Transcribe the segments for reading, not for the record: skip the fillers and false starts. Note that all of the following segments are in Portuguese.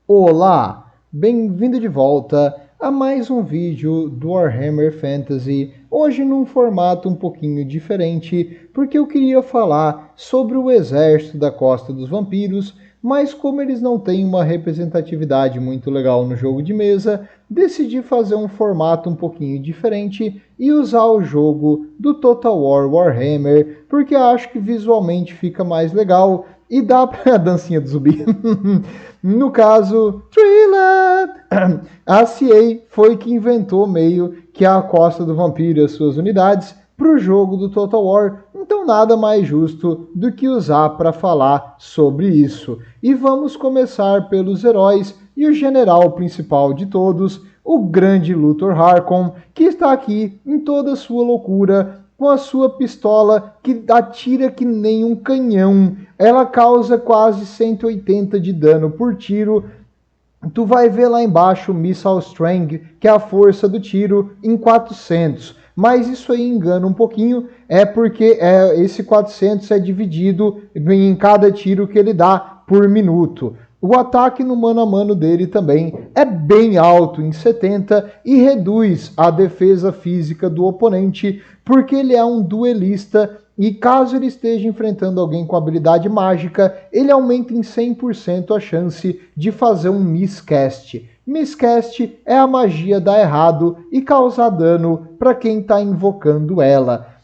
Olá, bem-vindo de volta a mais um vídeo do Warhammer Fantasy, hoje num formato um pouquinho diferente, porque eu queria falar sobre o exército da Costa dos Vampiros, mas como eles não têm uma representatividade muito legal no jogo de mesa, decidi fazer um formato um pouquinho diferente e usar o jogo do Total War Warhammer, porque acho que visualmente fica mais legal e dá pra a dancinha do zumbi. No caso, Thriller! A CA foi que inventou meio que a Costa do Vampiro e as suas unidades para o jogo do Total War, então nada mais justo do que usar para falar sobre isso. E vamos começar pelos heróis e o general principal de todos, o grande Luthor Harkon, que está aqui em toda a sua loucura, com a sua pistola que atira que nem um canhão. Ela causa quase 180 de dano por tiro. Tu vai ver lá embaixo o Missile Strength, que é a força do tiro, em 400. Mas isso aí engana um pouquinho, é porque esse 400 é dividido em cada tiro que ele dá por minuto. O ataque no mano a mano dele também é bem alto, em 70, e reduz a defesa física do oponente, porque ele é um duelista e caso ele esteja enfrentando alguém com habilidade mágica, ele aumenta em 100% a chance de fazer um miscast. Miscast é a magia dar errado e causar dano para quem está invocando ela.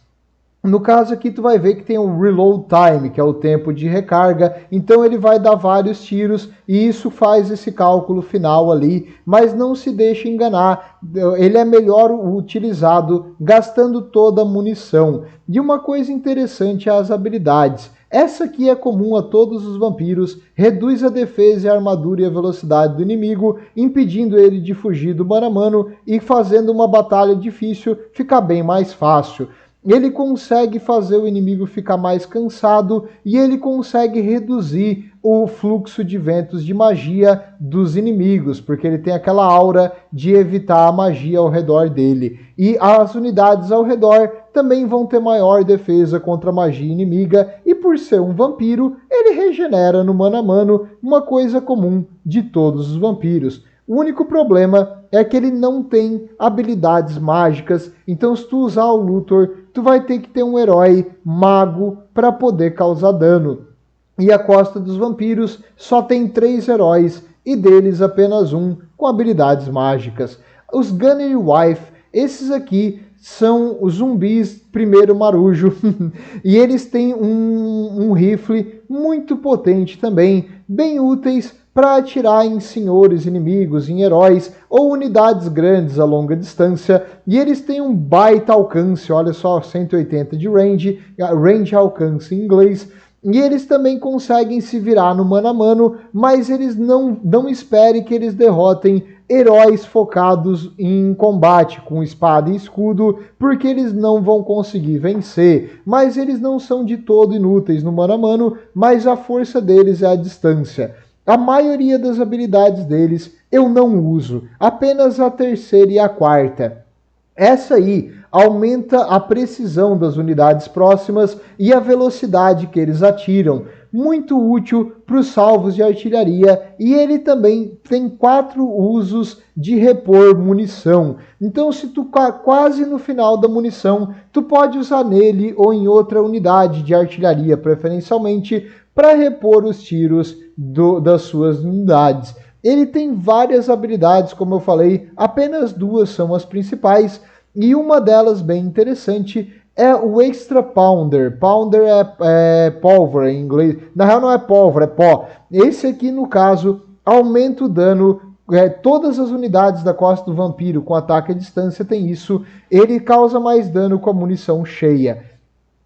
No caso aqui tu vai ver que tem o reload time, que é o tempo de recarga, então ele vai dar vários tiros e isso faz esse cálculo final ali, mas não se deixe enganar, ele é melhor utilizado gastando toda a munição. E uma coisa interessante é as habilidades. Essa aqui é comum a todos os vampiros, reduz a defesa e a armadura e a velocidade do inimigo, impedindo ele de fugir do mano a mano e fazendo uma batalha difícil ficar bem mais fácil. Ele consegue fazer o inimigo ficar mais cansado e ele consegue reduzir o fluxo de ventos de magia dos inimigos, porque ele tem aquela aura de evitar a magia ao redor dele. E as unidades ao redor também vão ter maior defesa contra a magia inimiga, e por ser um vampiro, ele regenera no mano a mano, uma coisa comum de todos os vampiros. O único problema é que ele não tem habilidades mágicas, então se tu usar o Luthor, tu vai ter que ter um herói mago para poder causar dano. E a Costa dos Vampiros só tem 3 heróis, e deles apenas um com habilidades mágicas. Os Gunnery Wife, esses aqui são os zumbis primeiro marujo, e eles têm um rifle muito potente também, bem úteis para atirar em senhores inimigos, em heróis ou unidades grandes a longa distância, e eles têm um baita alcance, olha só, 180 de range alcance em inglês, e eles também conseguem se virar no mano a mano, mas eles não esperem que eles derrotem heróis focados em combate com espada e escudo, porque eles não vão conseguir vencer, mas eles não são de todo inúteis no mano a mano, mas a força deles é a distância. A maioria das habilidades deles eu não uso, apenas a terceira e a quarta. Essa aí aumenta a precisão das unidades próximas e a velocidade que eles atiram, muito útil para os salvos de artilharia, e ele também tem 4 usos de repor munição. Então se tu quase no final da munição, tu pode usar nele ou em outra unidade de artilharia, preferencialmente, para repor os tiros das suas unidades. Ele tem várias habilidades, como eu falei, apenas 2 são as principais, e uma delas bem interessante é o Extra Pounder. Pounder é pólvora em inglês. Na real não é pólvora, é pó. Esse aqui, no caso, aumenta o dano. Todas as unidades da Costa do Vampiro com ataque à distância tem isso. Ele causa mais dano com a munição cheia.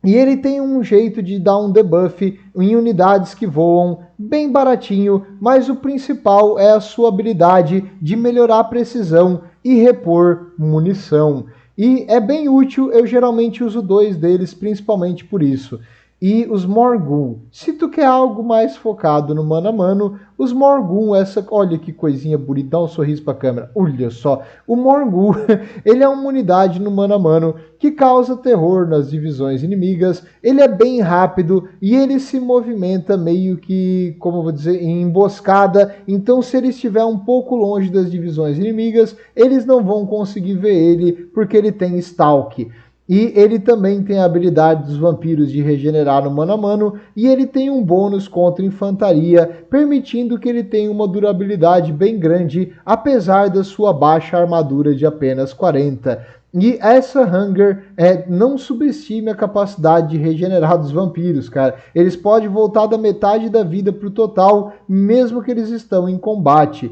E ele tem um jeito de dar um debuff em unidades que voam bem baratinho, mas o principal é a sua habilidade de melhorar a precisão e repor munição. E é bem útil, eu geralmente uso 2 deles, principalmente por isso. e os Morgun. Se tu quer algo mais focado no mano a mano, os Morgun, olha que coisinha bonita, dá um sorriso pra câmera, olha só. O Morgun, ele é uma unidade no mano a mano que causa terror nas divisões inimigas, ele é bem rápido e ele se movimenta meio que, como eu vou dizer, em emboscada, então se ele estiver um pouco longe das divisões inimigas, eles não vão conseguir ver ele porque ele tem Stalk. E ele também tem a habilidade dos vampiros de regenerar no mano a mano, e ele tem um bônus contra infantaria, permitindo que ele tenha uma durabilidade bem grande, apesar da sua baixa armadura de apenas 40. E essa Hunger, não subestime a capacidade de regenerar dos vampiros, cara. Eles podem voltar da metade da vida para o total, mesmo que eles estão em combate.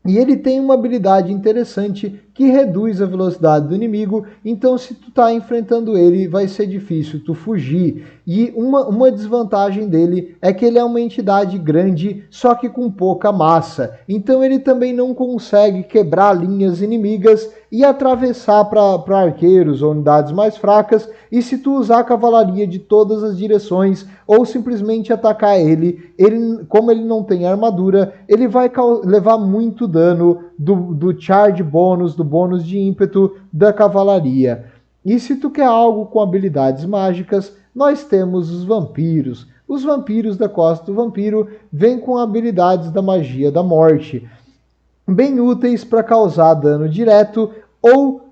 E ele tem uma habilidade interessante que reduz a velocidade do inimigo, então se tu tá enfrentando ele, vai ser difícil tu fugir. E uma desvantagem dele é que ele é uma entidade grande, só que com pouca massa. Então ele também não consegue quebrar linhas inimigas e atravessar para arqueiros ou unidades mais fracas. E se tu usar a cavalaria de todas as direções ou simplesmente atacar ele, como ele não tem armadura, ele vai levar muito dano do charge bônus, do bônus de ímpeto da cavalaria. E se tu quer algo com habilidades mágicas, nós temos os vampiros. Os vampiros da Costa do Vampiro vêm com habilidades da magia da morte, bem úteis para causar dano direto ou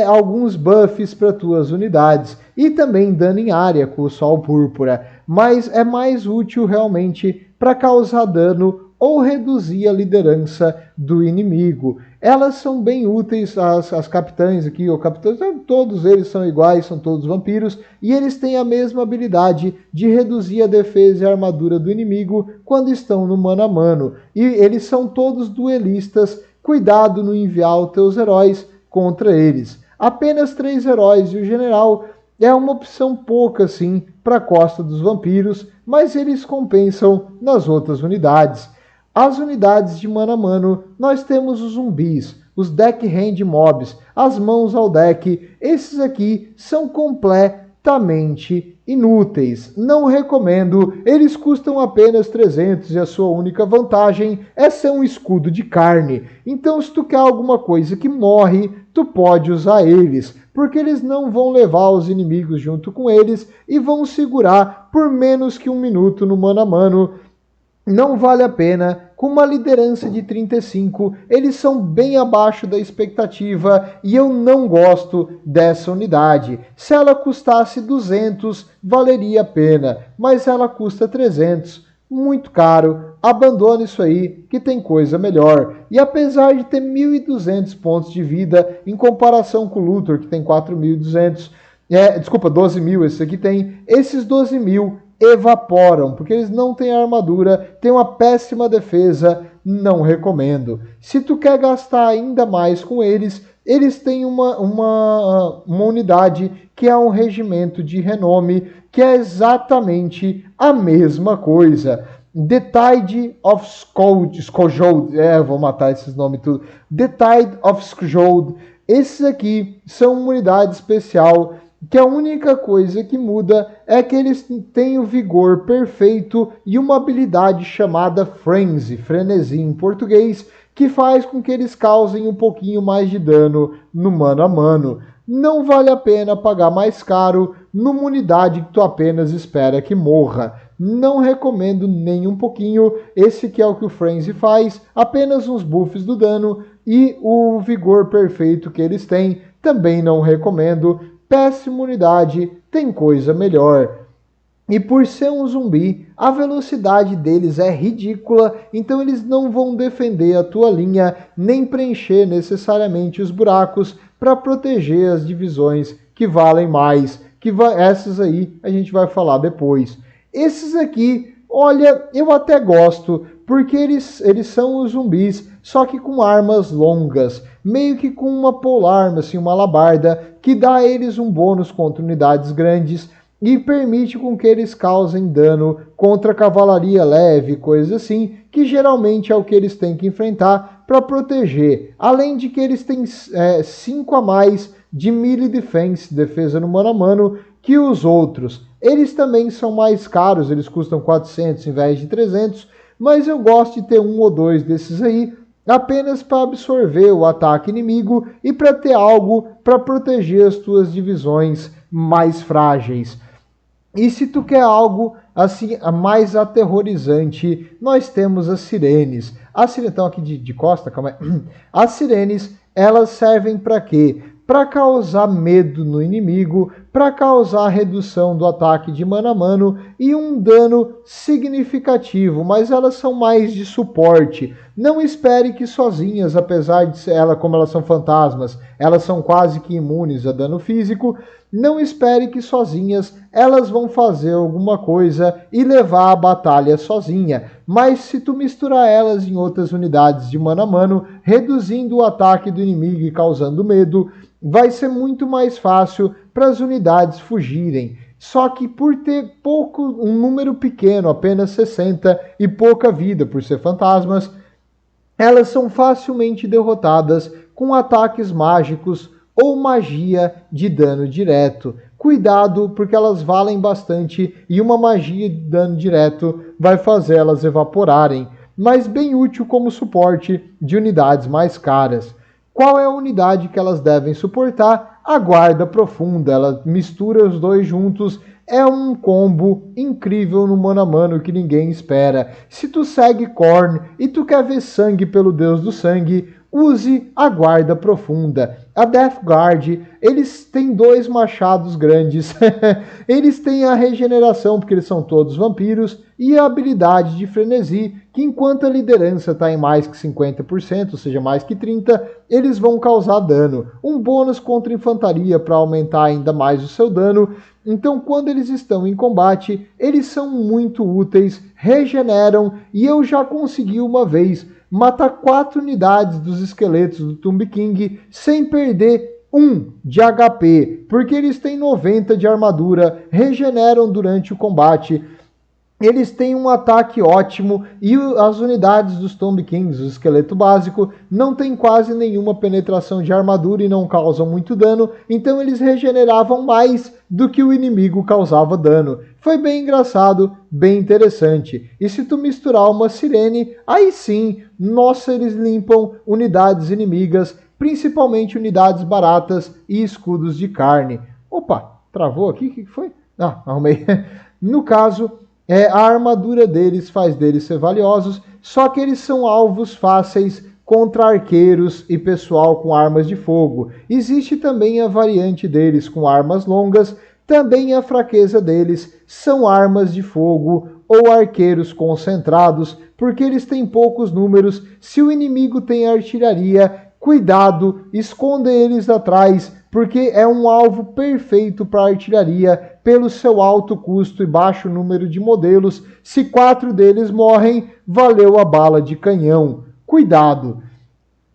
alguns buffs para tuas unidades, e também dano em área com o Sol Púrpura, mas é mais útil realmente para causar dano ou reduzir a liderança do inimigo. Elas são bem úteis, as capitães aqui, ou capitães, todos eles são iguais, são todos vampiros, e eles têm a mesma habilidade de reduzir a defesa e a armadura do inimigo quando estão no mano a mano. E eles são todos duelistas, cuidado no enviar os teus heróis contra eles. Apenas 3 heróis e o general é uma opção pouca assim para a Costa dos Vampiros, mas eles compensam nas outras unidades. As unidades de mano a mano, nós temos os zumbis, os deck hand mobs, as mãos ao deck. Esses aqui são completamente inúteis, não recomendo. Eles custam apenas 300 e a sua única vantagem é ser um escudo de carne. Então se tu quer alguma coisa que morre, tu pode usar eles, porque eles não vão levar os inimigos junto com eles e vão segurar por menos que 1 minuto no mano a mano. Não vale a pena. Com uma liderança de 35, eles são bem abaixo da expectativa e eu não gosto dessa unidade. Se ela custasse 200, valeria a pena, mas ela custa 300, muito caro. Abandona isso aí, que tem coisa melhor. E apesar de ter 1.200 pontos de vida, em comparação com o Luthor, que tem 4.200, 12.000, esse aqui tem, esses 12.000 evaporam, porque eles não têm armadura, têm uma péssima defesa, não recomendo. Se tu quer gastar ainda mais com eles, eles têm uma unidade que é um regimento de renome, que é exatamente a mesma coisa. The Tide of Skojold, vou matar esses nomes tudo. The Tide of Skojold, esses aqui são uma unidade especial, que a única coisa que muda é que eles têm o vigor perfeito e uma habilidade chamada Frenzy, frenesi em português, que faz com que eles causem um pouquinho mais de dano no mano a mano. Não vale a pena pagar mais caro numa unidade que tu apenas espera que morra. Não recomendo nem um pouquinho. Esse que é o que o Frenzy faz, apenas uns buffs do dano e o vigor perfeito que eles têm, também não recomendo. Péssima unidade, tem coisa melhor. E por ser um zumbi, a velocidade deles é ridícula, então eles não vão defender a tua linha, nem preencher necessariamente os buracos para proteger as divisões que valem mais. Essas aí a gente vai falar depois. Esses aqui, olha, eu até gosto, porque eles são os zumbis, só que com armas longas, meio que com uma polearm, assim, uma alabarda, que dá a eles um bônus contra unidades grandes e permite com que eles causem dano contra cavalaria leve, coisa assim, que geralmente é o que eles têm que enfrentar para proteger. Além de que eles têm 5 a mais de melee defense, defesa no mano a mano, que os outros. Eles também são mais caros, eles custam 400 em vez de 300, mas eu gosto de ter um ou dois desses aí, apenas para absorver o ataque inimigo e para ter algo para proteger as tuas divisões mais frágeis. E se tu quer algo assim mais aterrorizante, nós temos as sirenes. As sirenes estão aqui de costa, calma aí. As sirenes, elas servem para quê? Para causar medo no inimigo, para causar redução do ataque de mano a mano e um dano significativo, mas elas são mais de suporte. Não espere que sozinhas, apesar de ser como elas são fantasmas, elas são quase que imunes a dano físico. Não espere que sozinhas elas vão fazer alguma coisa e levar a batalha sozinha. Mas se tu misturar elas em outras unidades de mano a mano, reduzindo o ataque do inimigo e causando medo, vai ser muito mais fácil para as unidades fugirem. Só que por ter um número pequeno, apenas 60, e pouca vida por ser fantasmas, elas são facilmente derrotadas com ataques mágicos ou magia de dano direto. Cuidado, porque elas valem bastante e uma magia de dano direto vai fazer elas evaporarem, mas bem útil como suporte de unidades mais caras. Qual é a unidade que elas devem suportar? A Guarda Profunda. Ela mistura os dois juntos. É um combo incrível no mano a mano que ninguém espera. Se tu segue Khorne e tu quer ver sangue pelo Deus do Sangue, use a Guarda Profunda. A Death Guard, eles têm dois machados grandes. Eles têm a regeneração, porque eles são todos vampiros, e a habilidade de frenesi, que enquanto a liderança está em mais que 50%, ou seja, mais que 30%, eles vão causar dano. Um bônus contra infantaria para aumentar ainda mais o seu dano. Então, quando eles estão em combate, eles são muito úteis, regeneram, e eu já consegui uma vez matar 4 unidades dos esqueletos do Tomb King sem perder 1 de HP, porque eles têm 90 de armadura, regeneram durante o combate. Eles têm um ataque ótimo e as unidades dos Tomb Kings, o esqueleto básico, não tem quase nenhuma penetração de armadura e não causam muito dano, então eles regeneravam mais do que o inimigo causava dano. Foi bem engraçado, bem interessante. E se tu misturar uma sirene, aí sim, nossa, eles limpam unidades inimigas, principalmente unidades baratas e escudos de carne. Opa, travou aqui? O que foi? Ah, arrumei. No caso, a armadura deles faz deles ser valiosos, só que eles são alvos fáceis contra arqueiros e pessoal com armas de fogo. Existe também a variante deles com armas longas, também a fraqueza deles são armas de fogo ou arqueiros concentrados, porque eles têm poucos números. Se o inimigo tem artilharia, cuidado, esconda eles atrás, porque é um alvo perfeito para artilharia pelo seu alto custo e baixo número de modelos. Se 4 deles morrem, valeu a bala de canhão. Cuidado!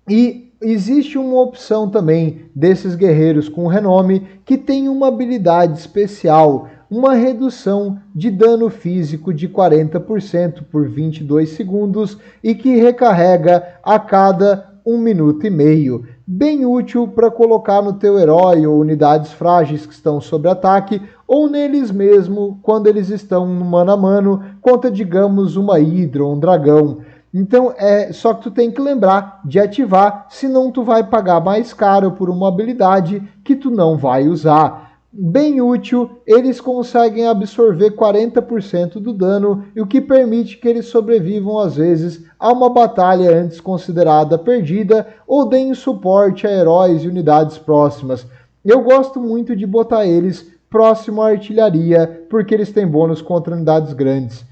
E existe uma opção também desses guerreiros com renome que tem uma habilidade especial, uma redução de dano físico de 40% por 22 segundos e que recarrega a cada 1 minuto e meio. Bem útil para colocar no teu herói ou unidades frágeis que estão sob ataque, ou neles mesmo quando eles estão no mano a mano contra, digamos, uma hidra ou um dragão. Então, só que tu tem que lembrar de ativar, senão tu vai pagar mais caro por uma habilidade que tu não vai usar. Bem útil, eles conseguem absorver 40% do dano, o que permite que eles sobrevivam às vezes a uma batalha antes considerada perdida ou deem suporte a heróis e unidades próximas. Eu gosto muito de botar eles próximo à artilharia, porque eles têm bônus contra unidades grandes.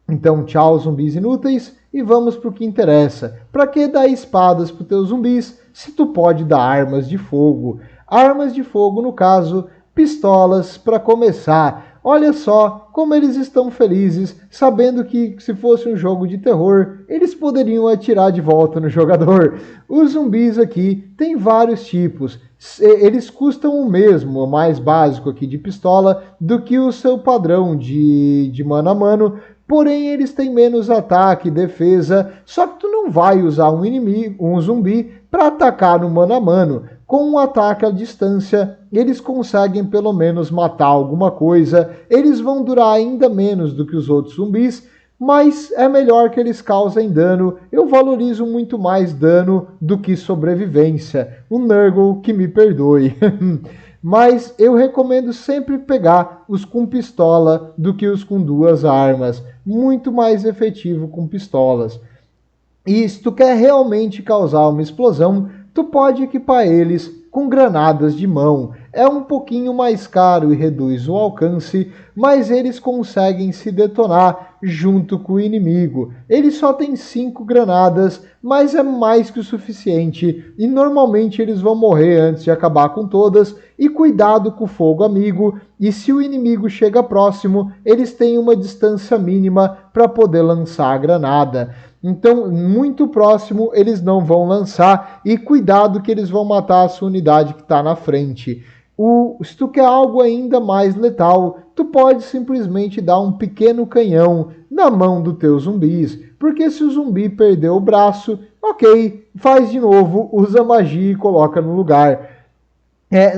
Então, tchau zumbis inúteis e vamos para o que interessa. Para que dar espadas para os teus zumbis se tu pode dar armas de fogo? Armas de fogo, no caso, pistolas para começar. Olha só como eles estão felizes, sabendo que se fosse um jogo de terror, eles poderiam atirar de volta no jogador. Os zumbis aqui têm vários tipos. Eles custam o mesmo, o mais básico aqui de pistola, do que o seu padrão de mano a mano. porém eles têm menos ataque e defesa, só que tu não vai usar um zumbi para atacar no mano a mano. Com um ataque à distância, eles conseguem pelo menos matar alguma coisa, eles vão durar ainda menos do que os outros zumbis, mas é melhor que eles causem dano. Eu valorizo muito mais dano do que sobrevivência. O Nurgle que me perdoe. Mas eu recomendo sempre pegar os com pistola do que os com duas armas. Muito mais efetivo com pistolas. E se tu quer realmente causar uma explosão, tu pode equipar eles com granadas de mão. É um pouquinho mais caro e reduz o alcance, mas eles conseguem se detonar junto com o inimigo. Ele só tem 5 granadas, mas é mais que o suficiente, e normalmente eles vão morrer antes de acabar com todas. E cuidado com o fogo amigo, e se o inimigo chega próximo, eles têm uma distância mínima para poder lançar a granada. Então, muito próximo eles não vão lançar, e cuidado que eles vão matar a sua unidade que está na frente. Se tu quer algo ainda mais letal, tu pode simplesmente dar um pequeno canhão na mão dos teus zumbis, porque se o zumbi perder o braço, ok, faz de novo, usa magia e coloca no lugar.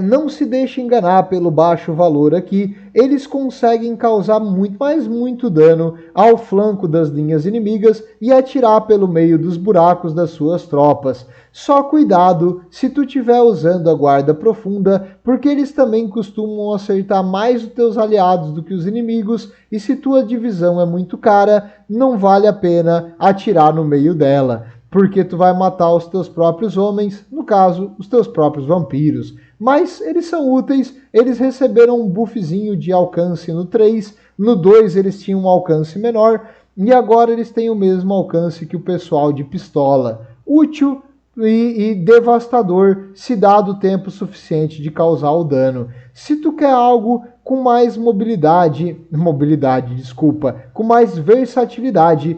Não se deixe enganar pelo baixo valor aqui, eles conseguem causar muito, mas muito dano ao flanco das linhas inimigas e atirar pelo meio dos buracos das suas tropas. Só cuidado se tu estiver usando a guarda profunda, porque eles também costumam acertar mais os teus aliados do que os inimigos, e se tua divisão é muito cara, não vale a pena atirar no meio dela, porque tu vai matar os teus próprios homens, no caso, os teus próprios vampiros. Mas eles são úteis, eles receberam um buffzinho de alcance no 3, no 2 eles tinham um alcance menor, e agora eles têm o mesmo alcance que o pessoal de pistola. Útil e devastador se dado o tempo suficiente de causar o dano. Se tu quer algo com mais com mais versatilidade,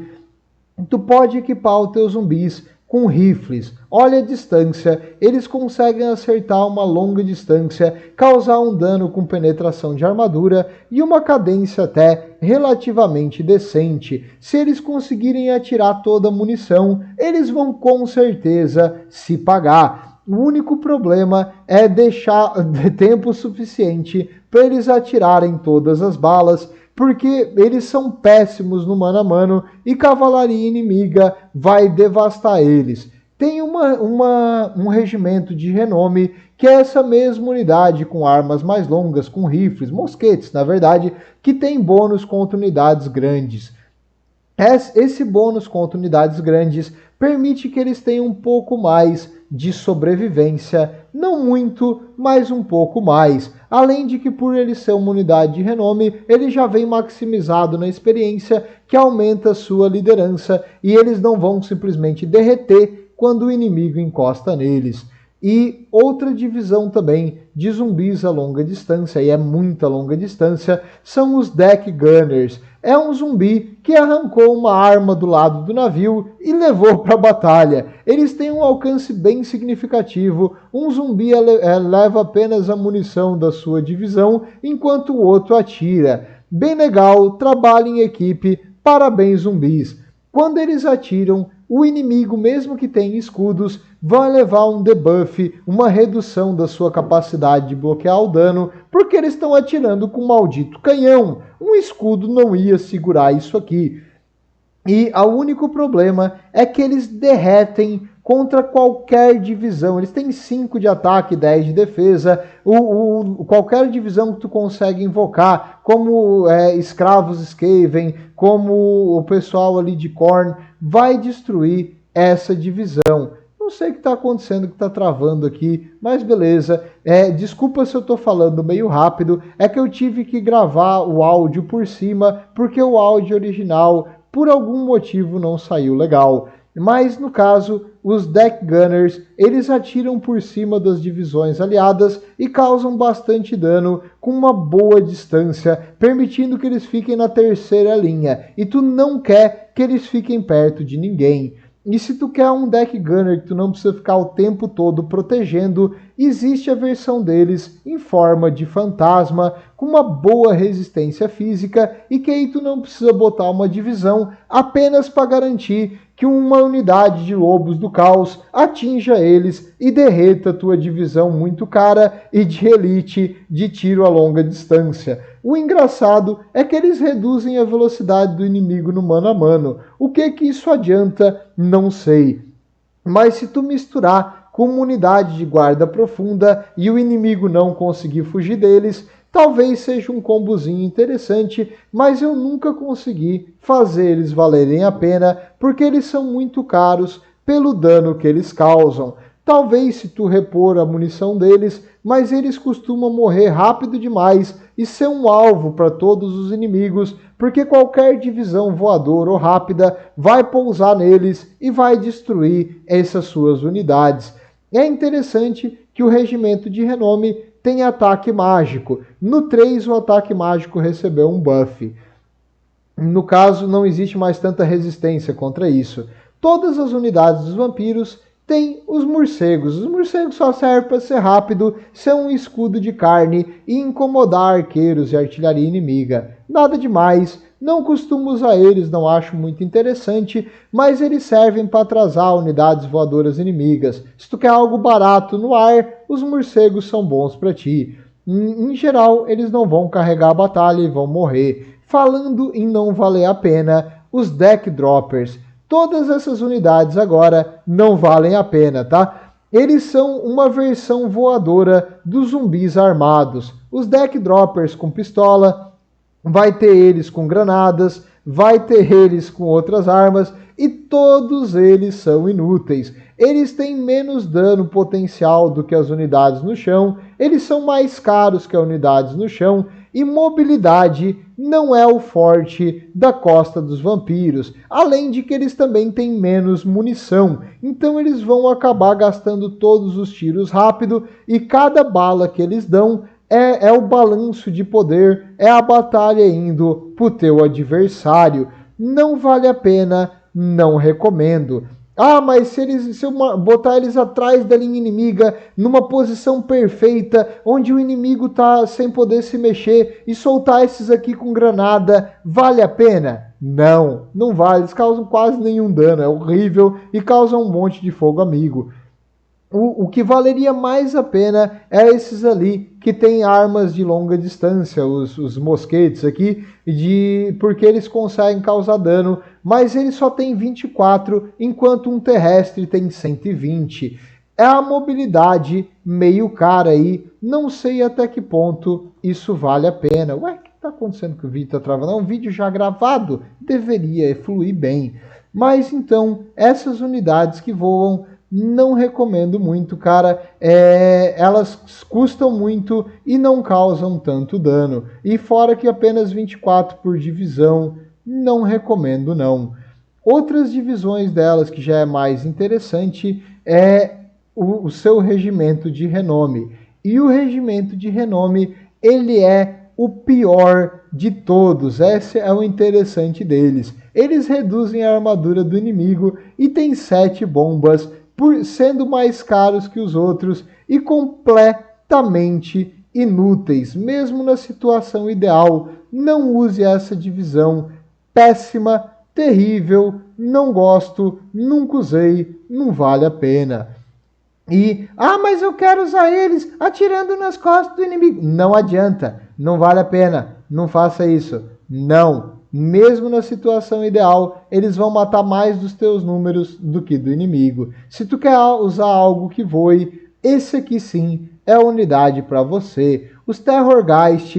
tu pode equipar os teus zumbis com rifles. Olha a distância, eles conseguem acertar uma longa distância, causar um dano com penetração de armadura e uma cadência até relativamente decente. Se eles conseguirem atirar toda a munição, eles vão com certeza se pagar. O único problema é deixar tempo suficiente para eles atirarem todas as balas, porque eles são péssimos no mano a mano e cavalaria inimiga vai devastar eles. Tem um regimento de renome que é essa mesma unidade com armas mais longas, com rifles, mosquetes, na verdade, que tem bônus contra unidades grandes. Esse bônus contra unidades grandes permite que eles tenham um pouco mais de sobrevivência, não muito, mas um pouco mais. Além de que, por ele ser uma unidade de renome, ele já vem maximizado na experiência, que aumenta a sua liderança, e eles não vão simplesmente derreter quando o inimigo encosta neles. E outra divisão também de zumbis a longa distância, e é muita longa distância, são os Deck Gunners. É um zumbi que arrancou uma arma do lado do navio e levou para a batalha. Eles têm um alcance bem significativo. Um zumbi leva apenas a munição da sua divisão, enquanto o outro atira. Bem legal, trabalho em equipe, parabéns zumbis. Quando eles atiram, o inimigo, mesmo que tenha escudos, vai levar um debuff, uma redução da sua capacidade de bloquear o dano, porque eles estão atirando com um maldito canhão. Um escudo não ia segurar isso aqui. E o único problema é que eles derretem contra qualquer divisão. Eles têm 5 de ataque, 10 de defesa. Qualquer divisão que tu consegue invocar, como escravos Skaven, como o pessoal ali de Khorne, vai destruir essa divisão. Não sei o que está acontecendo, que está travando aqui, mas beleza. Desculpa se eu estou falando meio rápido, é que eu tive que gravar o áudio por cima, porque o áudio original, por algum motivo, não saiu legal. Mas, no caso, os Deck Gunners, eles atiram por cima das divisões aliadas e causam bastante dano com uma boa distância, permitindo que eles fiquem na terceira linha. E tu não quer que eles fiquem perto de ninguém. E se tu quer um deck gunner que tu não precisa ficar o tempo todo protegendo, existe a versão deles em forma de fantasma, com uma boa resistência física e que aí tu não precisa botar uma divisão apenas para garantir que uma unidade de lobos do caos atinja eles e derreta tua divisão muito cara e de elite de tiro a longa distância. O engraçado é que eles reduzem a velocidade do inimigo no mano a mano. O que isso adianta? Não sei. Mas se tu misturar com uma unidade de guarda profunda e o inimigo não conseguir fugir deles, talvez seja um combozinho interessante, mas eu nunca consegui fazer eles valerem a pena, porque eles são muito caros pelo dano que eles causam. Talvez se tu repor a munição deles, mas eles costumam morrer rápido demais e ser um alvo para todos os inimigos, porque qualquer divisão voadora ou rápida vai pousar neles e vai destruir essas suas unidades. É interessante que o regimento de renome tem ataque mágico. No 3, o ataque mágico recebeu um buff. No caso, não existe mais tanta resistência contra isso. Todas as unidades dos vampiros têm os morcegos. Os morcegos só servem para ser rápido, ser um escudo de carne e incomodar arqueiros e artilharia inimiga. Nada demais. Não costumo usar eles, não acho muito interessante, mas eles servem para atrasar unidades voadoras inimigas. Se tu quer algo barato no ar, os morcegos são bons para ti. Em geral, eles não vão carregar a batalha e vão morrer. Falando em não valer a pena, os deck droppers. Todas essas unidades agora não valem a pena, tá? Eles são uma versão voadora dos zumbis armados. Os deck droppers com pistola, vai ter eles com granadas, vai ter eles com outras armas e todos eles são inúteis. Eles têm menos dano potencial do que as unidades no chão, eles são mais caros que as unidades no chão e mobilidade não é o forte da Costa dos Vampiros, além de que eles também têm menos munição, então eles vão acabar gastando todos os tiros rápido e cada bala que eles dão é o balanço de poder, é a batalha indo pro teu adversário. Não vale a pena, não recomendo. Ah, mas se eu botar eles atrás da linha inimiga, numa posição perfeita, onde o inimigo tá sem poder se mexer, e soltar esses aqui com granada, vale a pena? Não, não vale. Eles causam quase nenhum dano, é horrível e causam um monte de fogo amigo. O que valeria mais a pena é esses ali que têm armas de longa distância, os mosquetes aqui, porque eles conseguem causar dano, mas eles só têm 24, enquanto um terrestre tem 120. É a mobilidade meio cara aí, não sei até que ponto isso vale a pena. Ué, o que está acontecendo que o vídeo está travando? É um vídeo já gravado, deveria fluir bem. Mas então, essas unidades que voam, não recomendo muito, cara. Elas custam muito e não causam tanto dano. E fora que apenas 24 por divisão, não recomendo não. Outras divisões delas que já é mais interessante é o seu regimento de renome. E o regimento de renome, ele é o pior de todos. Esse é o interessante deles. Eles reduzem a armadura do inimigo e tem 7 bombas, sendo mais caros que os outros e completamente inúteis, mesmo na situação ideal. Não use essa divisão. Péssima, terrível, não gosto, nunca usei, não vale a pena. Mas eu quero usar eles atirando nas costas do inimigo. Não adianta, não vale a pena, não faça isso. Não. Mesmo na situação ideal, eles vão matar mais dos teus números do que do inimigo. Se tu quer usar algo que voe, esse aqui sim é a unidade para você. Os Terrorgeist,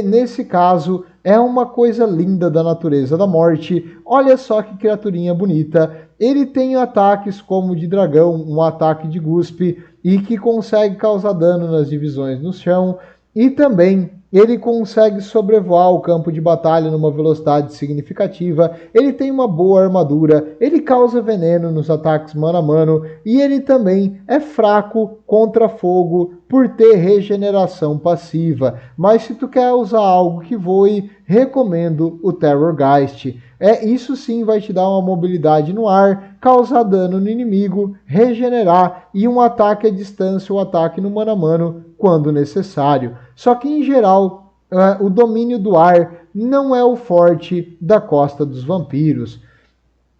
nesse caso, é uma coisa linda da natureza da morte. Olha só que criaturinha bonita. Ele tem ataques como de dragão, um ataque de guspe, e que consegue causar dano nas divisões no chão. E também ele consegue sobrevoar o campo de batalha numa velocidade significativa, ele tem uma boa armadura, ele causa veneno nos ataques mano a mano e ele também é fraco contra fogo por ter regeneração passiva. Mas se tu quer usar algo que voe, recomendo o Terrorgeist. Isso sim vai te dar uma mobilidade no ar, causar dano no inimigo, regenerar e um ataque à distância ou ataque no mano a mano quando necessário. Só que em geral, o domínio do ar não é o forte da Costa dos Vampiros.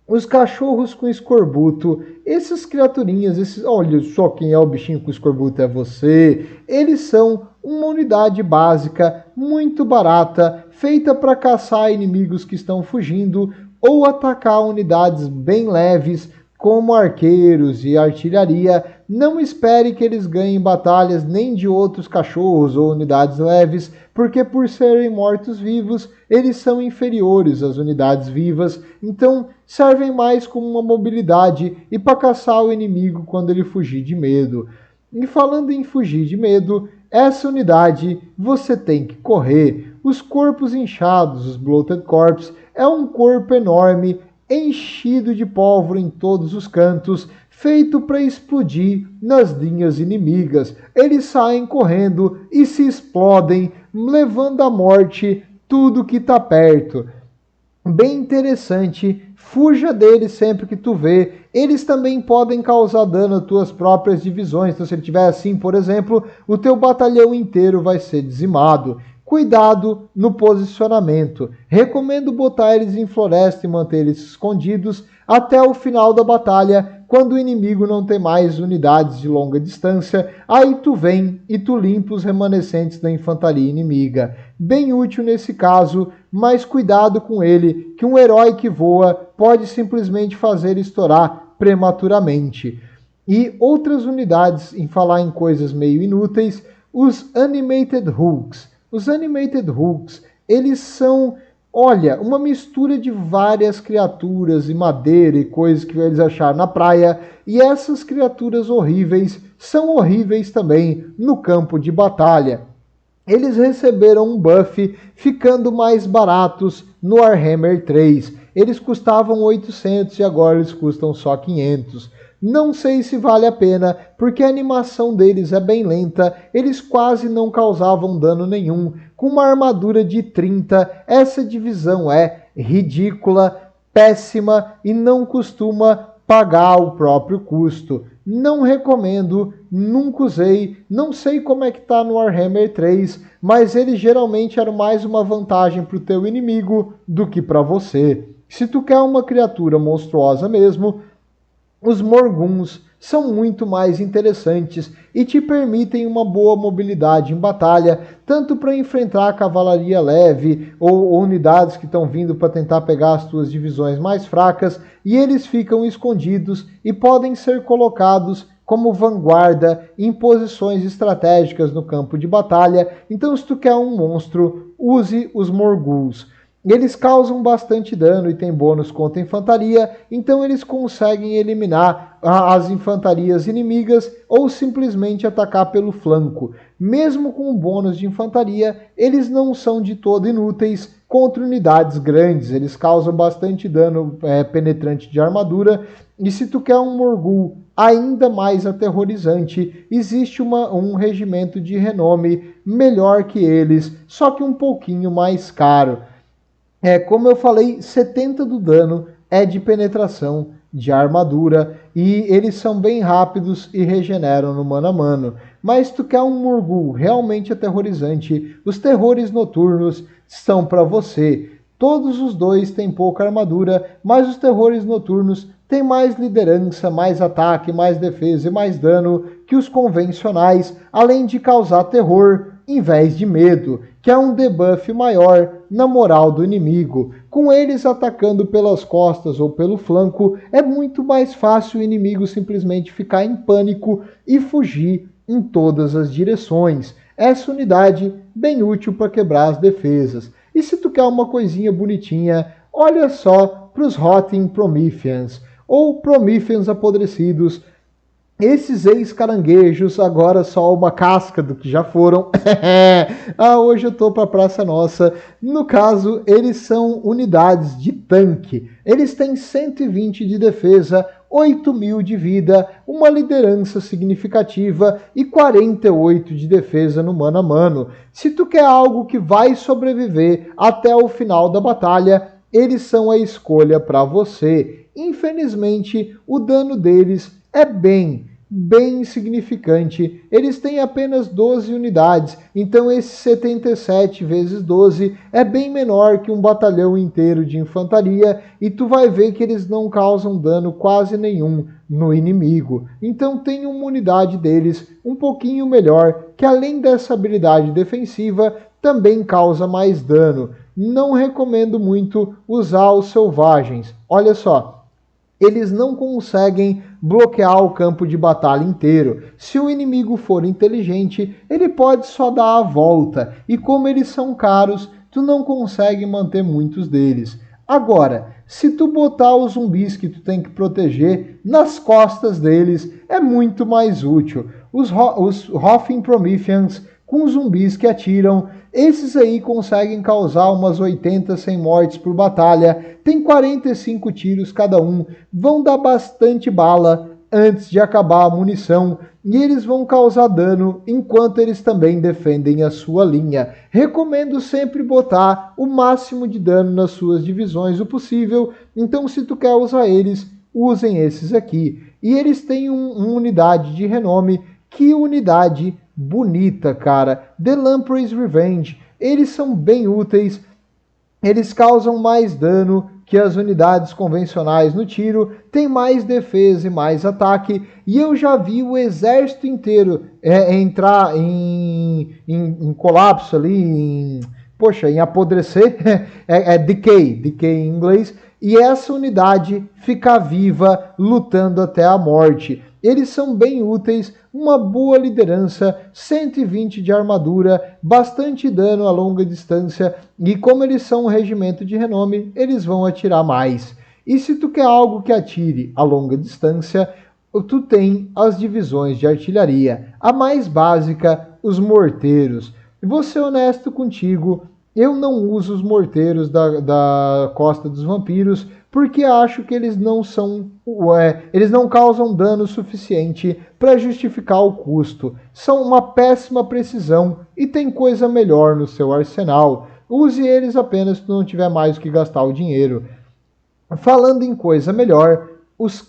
Os cachorros com escorbuto, essas criaturinhas, olha só quem é o bichinho com escorbuto, é você. Eles são uma unidade básica, muito barata, feita para caçar inimigos que estão fugindo ou atacar unidades bem leves, como arqueiros e artilharia. Não espere que eles ganhem batalhas nem de outros cachorros ou unidades leves, porque por serem mortos-vivos, eles são inferiores às unidades vivas, então servem mais como uma mobilidade e para caçar o inimigo quando ele fugir de medo. E falando em fugir de medo, essa unidade você tem que correr. Os corpos inchados, os Bloated Corpse, é um corpo enorme, enchido de pólvora em todos os cantos, feito para explodir nas linhas inimigas. Eles saem correndo e se explodem, levando à morte tudo que está perto. Bem interessante, fuja deles sempre que tu vê. Eles também podem causar dano às tuas próprias divisões. Então, se ele tiver assim, por exemplo, o teu batalhão inteiro vai ser dizimado. Cuidado no posicionamento. Recomendo botar eles em floresta e manter eles escondidos até o final da batalha, quando o inimigo não tem mais unidades de longa distância. Aí tu vem e tu limpa os remanescentes da infantaria inimiga. Bem útil nesse caso, mas cuidado com ele, que um herói que voa pode simplesmente fazer estourar prematuramente. E outras unidades, em falar em coisas meio inúteis, os Animated Hooks. Os Animated Hooks, eles são, olha, uma mistura de várias criaturas e madeira e coisas que eles acharam na praia. E essas criaturas horríveis são horríveis também no campo de batalha. Eles receberam um buff ficando mais baratos no Warhammer 3. Eles custavam 800 e agora eles custam só 500. Não sei se vale a pena, porque a animação deles é bem lenta, eles quase não causavam dano nenhum. Com uma armadura de 30, essa divisão é ridícula, péssima e não costuma pagar o próprio custo. Não recomendo, nunca usei, não sei como é que tá no Warhammer 3, mas ele geralmente era mais uma vantagem para o teu inimigo do que para você. Se tu quer uma criatura monstruosa mesmo, os Morguns são muito mais interessantes e te permitem uma boa mobilidade em batalha, tanto para enfrentar a cavalaria leve ou unidades que estão vindo para tentar pegar as tuas divisões mais fracas, e eles ficam escondidos e podem ser colocados como vanguarda em posições estratégicas no campo de batalha. Então, se tu quer um monstro, use os Morguls. Eles causam bastante dano e tem bônus contra a infantaria, então eles conseguem eliminar as infantarias inimigas ou simplesmente atacar pelo flanco. Mesmo com o bônus de infantaria, eles não são de todo inúteis contra unidades grandes. Eles causam bastante dano penetrante de armadura. E se tu quer um Morgul ainda mais aterrorizante, existe um regimento de renome melhor que eles, só que um pouquinho mais caro. Como eu falei, 70 do dano é de penetração de armadura e eles são bem rápidos e regeneram no mano a mano. Mas se tu quer um Morgul realmente aterrorizante, os terrores noturnos são para você. Todos os dois têm pouca armadura, mas os terrores noturnos têm mais liderança, mais ataque, mais defesa e mais dano que os convencionais, além de causar terror em vez de medo, que é um debuff maior na moral do inimigo. Com eles atacando pelas costas ou pelo flanco, é muito mais fácil o inimigo simplesmente ficar em pânico e fugir em todas as direções. Essa unidade bem útil para quebrar as defesas. E se tu quer uma coisinha bonitinha, olha só para os Rotting Prometheans, ou Prometheans apodrecidos. Esses ex-caranguejos, agora só uma casca do que já foram. Hoje eu tô pra Praça Nossa. No caso, eles são unidades de tanque. Eles têm 120 de defesa, 8.000 de vida, uma liderança significativa e 48 de defesa no mano a mano. Se tu quer algo que vai sobreviver até o final da batalha, eles são a escolha para você. Infelizmente, o dano deles é bem insignificante. Eles têm apenas 12 unidades, então esse 77 vezes 12 é bem menor que um batalhão inteiro de infantaria e tu vai ver que eles não causam dano quase nenhum no inimigo. Então tem uma unidade deles um pouquinho melhor, que além dessa habilidade defensiva, também causa mais dano. Não recomendo muito usar os selvagens. Olha só, eles não conseguem bloquear o campo de batalha inteiro. Se o inimigo for inteligente, ele pode só dar a volta, e como eles são caros, tu não consegue manter muitos deles. Agora, se tu botar os zumbis que tu tem que proteger nas costas deles, é muito mais útil. Os Hoffing Prometheans com zumbis que atiram, esses aí conseguem causar umas 80, 100 mortes por batalha, tem 45 tiros cada um, vão dar bastante bala antes de acabar a munição e eles vão causar dano enquanto eles também defendem a sua linha. Recomendo sempre botar o máximo de dano nas suas divisões o possível, então se tu quer usar eles, usem esses aqui. E eles têm uma unidade de renome. Que unidade bonita, cara. The Lamprey's Revenge. Eles são bem úteis. Eles causam mais dano que as unidades convencionais no tiro. Tem mais defesa e mais ataque. E eu já vi o exército inteiro entrar em colapso ali. Em apodrecer. Decay em inglês. E essa unidade fica viva lutando até a morte. Eles são bem úteis, uma boa liderança, 120 de armadura, bastante dano a longa distância e como eles são um regimento de renome, eles vão atirar mais. E se tu quer algo que atire a longa distância, tu tem as divisões de artilharia. A mais básica, os morteiros. Vou ser honesto contigo, eu não uso os morteiros da Costa dos Vampiros porque acho que eles não causam dano suficiente para justificar o custo. São uma péssima precisão e tem coisa melhor no seu arsenal. Use eles apenas se não tiver mais o que gastar o dinheiro. Falando em coisa melhor,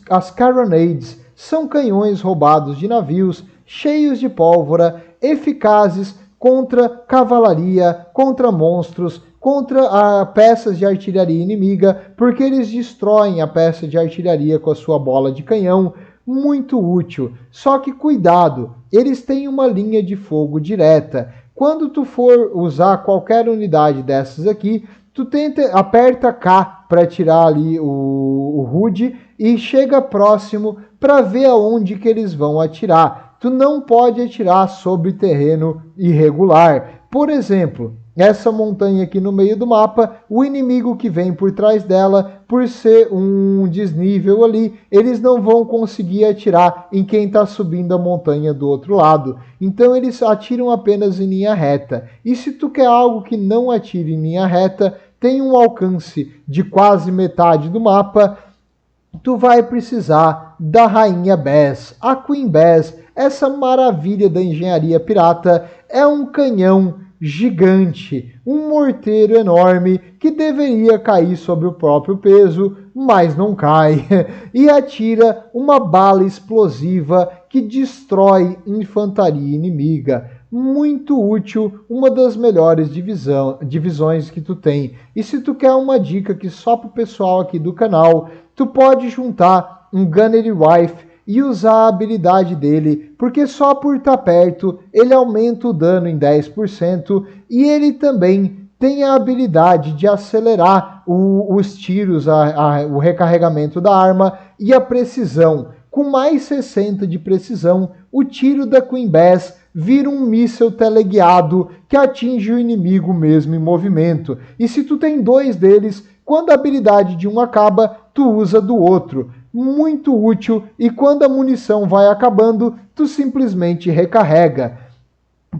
as Carronades são canhões roubados de navios, cheios de pólvora, eficazes contra cavalaria, contra monstros, contra peças de artilharia inimiga, porque eles destroem a peça de artilharia com a sua bola de canhão, muito útil. Só que cuidado, eles têm uma linha de fogo direta. Quando tu for usar qualquer unidade dessas aqui, tu aperta K para tirar ali o HUD e chega próximo para ver aonde que eles vão atirar. Tu não pode atirar sobre terreno irregular. Por exemplo, essa montanha aqui no meio do mapa, o inimigo que vem por trás dela, por ser um desnível ali, eles não vão conseguir atirar em quem está subindo a montanha do outro lado. Então eles atiram apenas em linha reta. E se tu quer algo que não atire em linha reta, tem um alcance de quase metade do mapa, tu vai precisar da Rainha Bess, a Queen Bess. Essa maravilha da engenharia pirata é um canhão gigante, um morteiro enorme que deveria cair sobre o próprio peso, mas não cai, e atira uma bala explosiva que destrói infantaria inimiga. Muito útil, uma das melhores divisões que tu tem. E se tu quer uma dica que só pro pessoal aqui do canal, tu pode juntar um Gunnery Wife e usar a habilidade dele, porque só por estar perto ele aumenta o dano em 10% e ele também tem a habilidade de acelerar os tiros, o recarregamento da arma e a precisão. Com mais 60 de precisão, o tiro da Queen Bess vira um míssil teleguiado que atinge o inimigo mesmo em movimento. E se tu tem dois deles, quando a habilidade de um acaba, tu usa do outro. muito útil, e quando a munição vai acabando, tu simplesmente recarrega.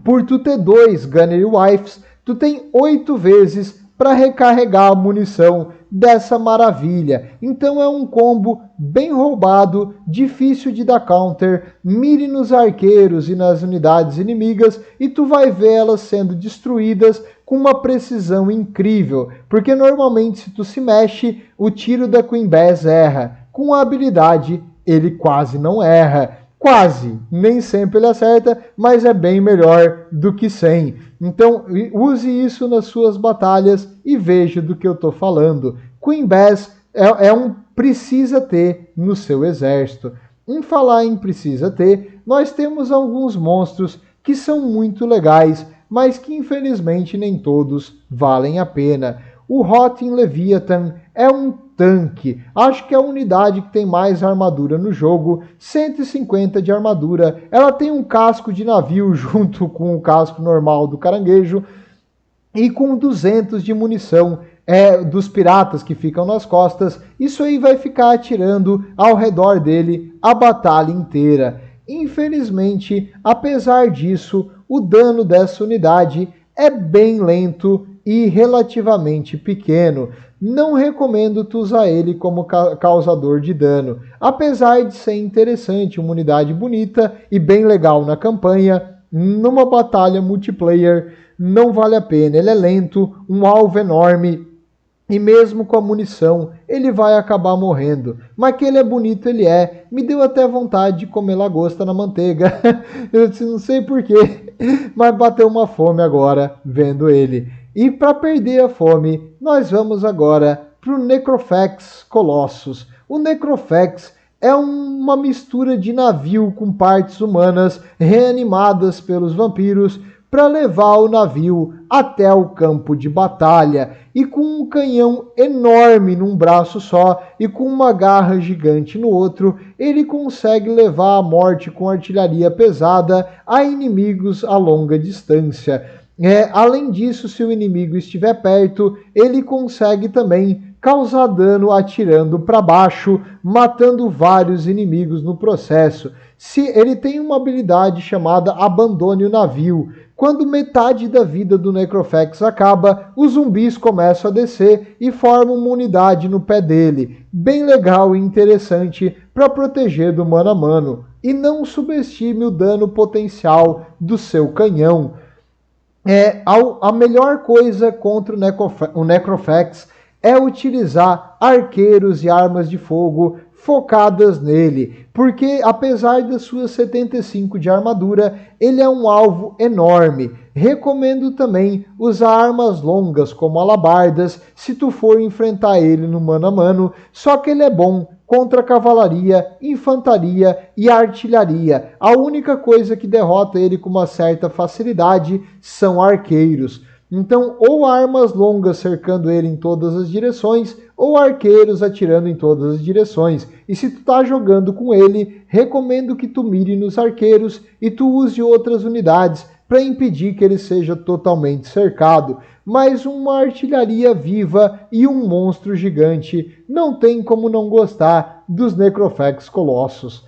Por tu ter 2 Gunnery Rifles, tu tem 8 vezes para recarregar a munição dessa maravilha. Então é um combo bem roubado, difícil de dar counter, mire nos arqueiros e nas unidades inimigas e tu vai ver elas sendo destruídas com uma precisão incrível, porque normalmente se tu se mexe, o tiro da Queen Bess erra. Com a habilidade, ele quase não erra. Quase, nem sempre ele acerta, mas é bem melhor do que sem. Então, use isso nas suas batalhas e veja do que eu estou falando. Queen Bess é um precisa ter no seu exército. Em falar em precisa ter, nós temos alguns monstros que são muito legais, mas que infelizmente nem todos valem a pena. O Rotten Leviathan é um tanque. Acho que é a unidade que tem mais armadura no jogo, 150 de armadura. Ela tem um casco de navio junto com o casco normal do caranguejo e com 200 de munição dos piratas que ficam nas costas. Isso aí vai ficar atirando ao redor dele a batalha inteira. Infelizmente, apesar disso, o dano dessa unidade é bem lento e relativamente pequeno. Não recomendo tu usar ele como causador de dano. Apesar de ser interessante, uma unidade bonita e bem legal na campanha, numa batalha multiplayer não vale a pena. Ele é lento, um alvo enorme e mesmo com a munição ele vai acabar morrendo. Mas que ele é bonito, ele é. Me deu até vontade de comer lagosta na manteiga. Eu não sei porquê, mas bateu uma fome agora vendo ele. E para perder a fome, nós vamos agora para o Necrofex Colossus. O Necrofex é uma mistura de navio com partes humanas reanimadas pelos vampiros para levar o navio até o campo de batalha. E com um canhão enorme num braço só e com uma garra gigante no outro, ele consegue levar a morte com artilharia pesada a inimigos a longa distância. Além disso, se o inimigo estiver perto, ele consegue também causar dano atirando para baixo, matando vários inimigos no processo. Ele tem uma habilidade chamada Abandone o Navio. Quando metade da vida do Necrofex acaba, os zumbis começam a descer e formam uma unidade no pé dele. Bem legal e interessante para proteger do mano a mano. E não subestime o dano potencial do seu canhão. A melhor coisa contra o Necrofex é utilizar arqueiros e armas de fogo focadas nele, porque apesar das suas 75 de armadura, ele é um alvo enorme. Recomendo também usar armas longas como alabardas se tu for enfrentar ele no mano a mano, só que ele é bom contra cavalaria, infantaria e artilharia. A única coisa que derrota ele com uma certa facilidade são arqueiros. Então, ou armas longas cercando ele em todas as direções, ou arqueiros atirando em todas as direções. E se tu tá jogando com ele, recomendo que tu mire nos arqueiros e tu use outras unidades para impedir que ele seja totalmente cercado. Mas uma artilharia viva e um monstro gigante não tem como não gostar dos Necrofex Colossus.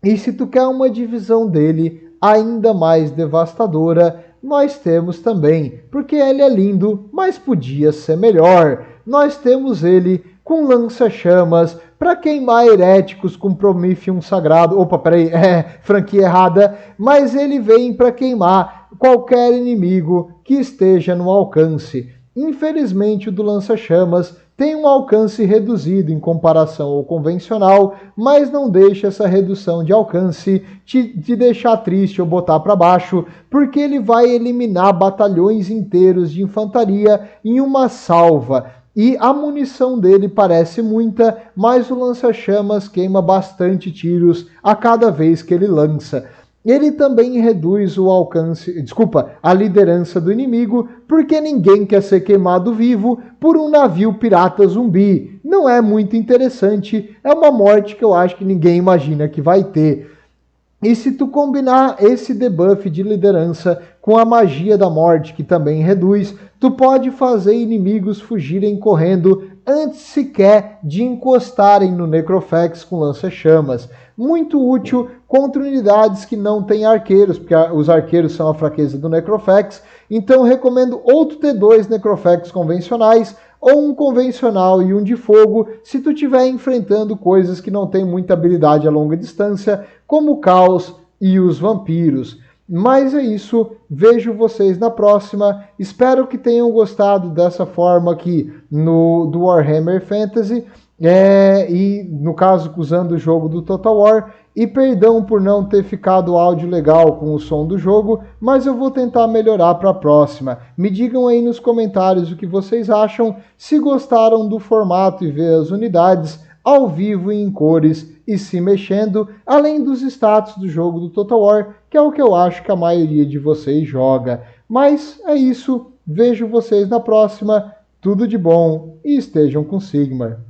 E se tu quer uma divisão dele ainda mais devastadora, nós temos também, porque ele é lindo, mas podia ser melhor. Nós temos ele com lança-chamas para queimar heréticos com Prometheum sagrado. Opa, peraí, franquia errada. Mas ele vem para queimar qualquer inimigo que esteja no alcance. Infelizmente, o do lança-chamas tem um alcance reduzido em comparação ao convencional, mas não deixa essa redução de alcance te deixar triste ou botar para baixo, porque ele vai eliminar batalhões inteiros de infantaria em uma salva. E a munição dele parece muita, mas o lança-chamas queima bastante tiros a cada vez que ele lança. Ele também reduz o alcance, a liderança do inimigo, porque ninguém quer ser queimado vivo por um navio pirata zumbi. Não é muito interessante, é uma morte que eu acho que ninguém imagina que vai ter. E se tu combinar esse debuff de liderança com a magia da morte, que também reduz, tu pode fazer inimigos fugirem correndo antes sequer de encostarem no Necrofex com lança-chamas. Muito útil contra unidades que não têm arqueiros, porque os arqueiros são a fraqueza do Necrofex. Então recomendo outro T2 Necrofex convencionais, ou um convencional e um de fogo, se tu estiver enfrentando coisas que não têm muita habilidade a longa distância, como o Caos e os vampiros. Mas é isso, vejo vocês na próxima. Espero que tenham gostado dessa forma aqui do Warhammer Fantasy, e no caso usando o jogo do Total War. E perdão por não ter ficado o áudio legal com o som do jogo, mas eu vou tentar melhorar para a próxima. Me digam aí nos comentários o que vocês acham, se gostaram do formato e ver as unidades ao vivo e em cores e se mexendo, além dos status do jogo do Total War, que é o que eu acho que a maioria de vocês joga. Mas é isso, vejo vocês na próxima, tudo de bom e estejam com Sigmar.